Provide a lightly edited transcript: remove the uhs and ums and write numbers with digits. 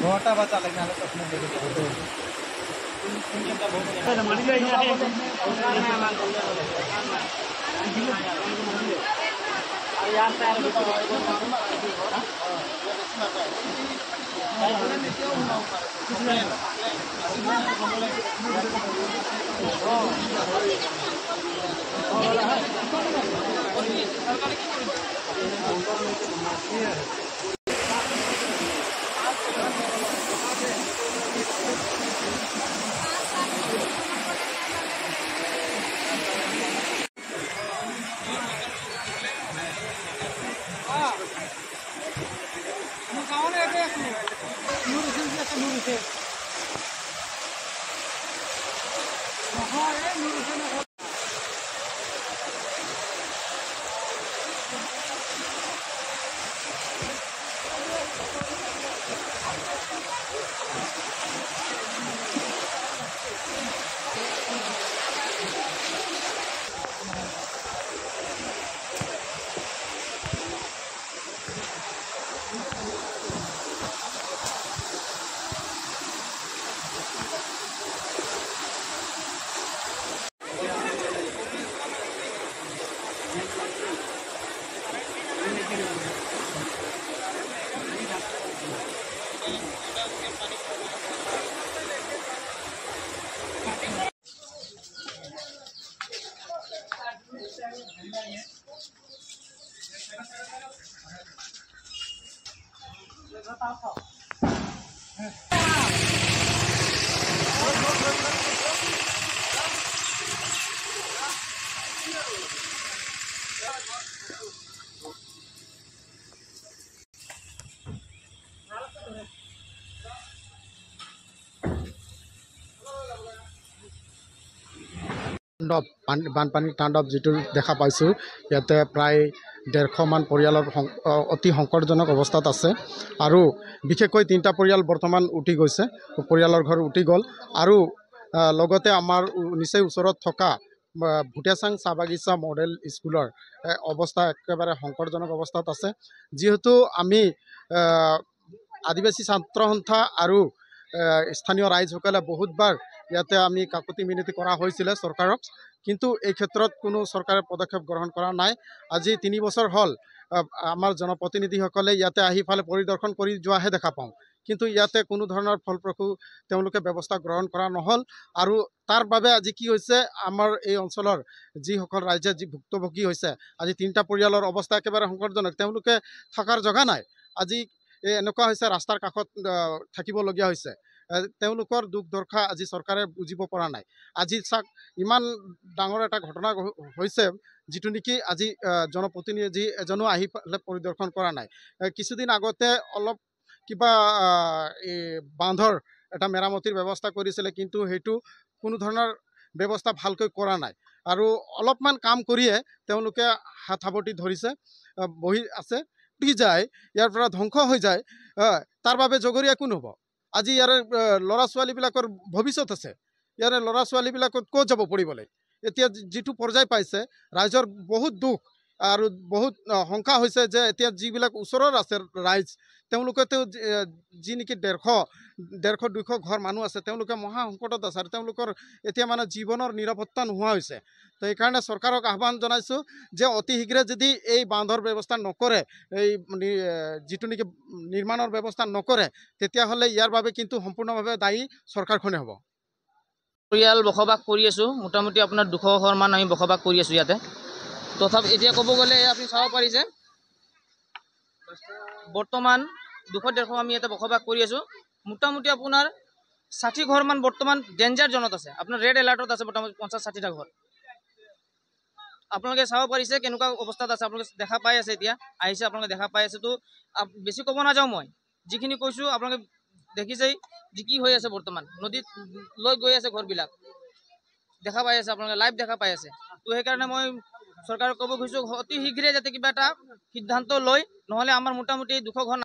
घोटा बचा लेकिन हालत अपने देखे বানপানীৰ তাণ্ডৱ যিটো দেখা পাইছোঁ ইয়াতে প্ৰায় 150 মান পৰিয়ালৰ অতি সংকটজনক অৱস্থাত আছে আৰু বিশেষকৈ 3টা পৰিয়াল বৰ্তমান উঠি গৈছে পৰিয়ালৰ ঘৰ উঠি গ'ল আৰু লগতে আমাৰ নিচেই ওচৰত থকা ভুটিয়াচাং চাহ বাগিচা মডেল স্কুলৰ অৱস্থা একেবাৰে সংকটজনক অৱস্থাত আছে যিহেতু আমি আদিবাসী ছাত্ৰ সন্থা আৰু স্থানীয় ৰাইজসকলে বহুতবাৰ ইয়াতে আমি কাকতি মিনতি কৰা হৈছিল চৰকাৰক কিন্তু এই ক্ষেত্ৰত কোনো চৰকাৰে পদক্ষেপ গ্ৰহণ কৰা নাই আজি 3 বছৰ হ'ল আমাৰ জনপ্ৰতিনিধিসকলে ইয়াতে আহি ফালে পৰিদৰ্শন কৰি যোৱাহে দেখা পাওঁ কিন্তু ইয়াতে কোনো ধৰণৰ ফলপ্ৰসূ তেওঁলোকে ব্যৱস্থা গ্ৰহণ কৰা নহল আৰু তাৰ বাবে আজি কি হৈছে আমাৰ এই অঞ্চলৰ যিসকল ৰাইজে যি ভুক্তভোগী হৈছে আজি 3টা পৰিয়ালৰ অৱস্থা একেবাৰে সংকটজনক তেওঁলোকে থকাৰ জগা নাই আজি এনেকুৱা হৈছে ৰাস্তাৰ কাষত থাকিবলগীয়া হৈছে তেওঁলোকৰ দুখ দৰ্শা আজি চৰকাৰে বুজিব পৰা নাই আজি চাক ইমান ডাঙৰ এটা ঘটনা হৈছে যিটো নেকি আজি জনপ্ৰতিনিধি এজনো আহি পৰিদৰ্শন কৰা নাই কিছুদিন আগতে অলপ কিবা বান্ধৰ এটা মেৰামতিৰ ব্যৱস্থা কৰিছিলে কিন্তু হেতু কোনো ধৰণৰ ব্যৱস্থা ভালকৈ কৰা নাই আৰু অলপমান কাম কৰিয়ে তেওঁলোকে হাত সাৱটি ধৰিছে বহি আছে উঠি যায় ইয়াৰ পৰা ধ্বংস হৈ যায় তাৰ বাবে জগৰীয়া কোন হ'ব আজি ইয়াৰে ল'ৰা ছোৱালীবিলাকৰ ভৱিষ্যত আছে ইয়াৰে ল'ৰা ছোৱালীবিলাকক ক'ত যাব পঢ়িবলৈ এতিয়া যিটো পৰ্যায় পাইছে ৰাইজৰ বহুত দুখ আৰু বহুত শংকা হৈছে যে এতিয়া যিবিলাক ওচৰৰ আছে ৰাইজ তেওঁলোকেতো যি নেকি 150-200 ঘৰ মানুহ আছে তেওঁলোকে মহা সংকটত আছে আৰু তেওঁলোকৰ এতিয়া মানে জীৱনৰ নিৰাপত্তা নোহোৱা হৈছে তো এইকাৰণে চৰকাৰক আহ্বান জনাইছোঁ যে অতি শীঘ্ৰে যদি এই বান্ধৰ ব্যৱস্থা নকৰে এই যিটো নেকি নিৰ্মাণৰ ব্যৱস্থা নকৰে তেতিয়াহ'লে ইয়াৰ বাবে কিন্তু সম্পূৰ্ণভাৱে দায়ী চৰকাৰখনে হ'ব পৰিয়াল বসবাস কৰি আছোঁ মোটামুটি আপোনাৰ 200 ঘৰ মান আমি বসবাস কৰি আছোঁ ইয়াতে তথাপি এতিয়া ক'ব গ'লে আপুনি চাব পাৰিছে বৰ্তমান 200-150 আমি ইয়াতে বসবাস কৰি আছোঁ মোটামুটি আপোনাৰ 60 ঘৰ মান বৰ্তমান ডেঞ্জাৰ জোনত আছে আপোনাৰ ৰেড এলাৰ্টত আছে মোটামুটি 50-60টা ঘৰ আপোনালোকে চাব পাৰিছে কেনেকুৱা অৱস্থাত আছে আপোনালোকে দেখা পাই আছে এতিয়া আহিছে আপোনালোকে দেখা পাই আছে তো বেছি ক'ব নাযাওঁ মই যিখিনি কৈছোঁ আপোনালোকে দেখিছেই যে কি হৈ আছে বৰ্তমান নদীত লৈ গৈ আছে ঘৰবিলাক দেখা পাই আছে আপোনালোকে লাইভ দেখা পাই আছে তো সেইকাৰণে মই চৰকাৰক ক'ব খুজিছোঁ অতি শীঘ্ৰে যাতে কিবা এটা সিদ্ধান্ত লয় নহ'লে আমাৰ মোটামুটি 200 ঘৰ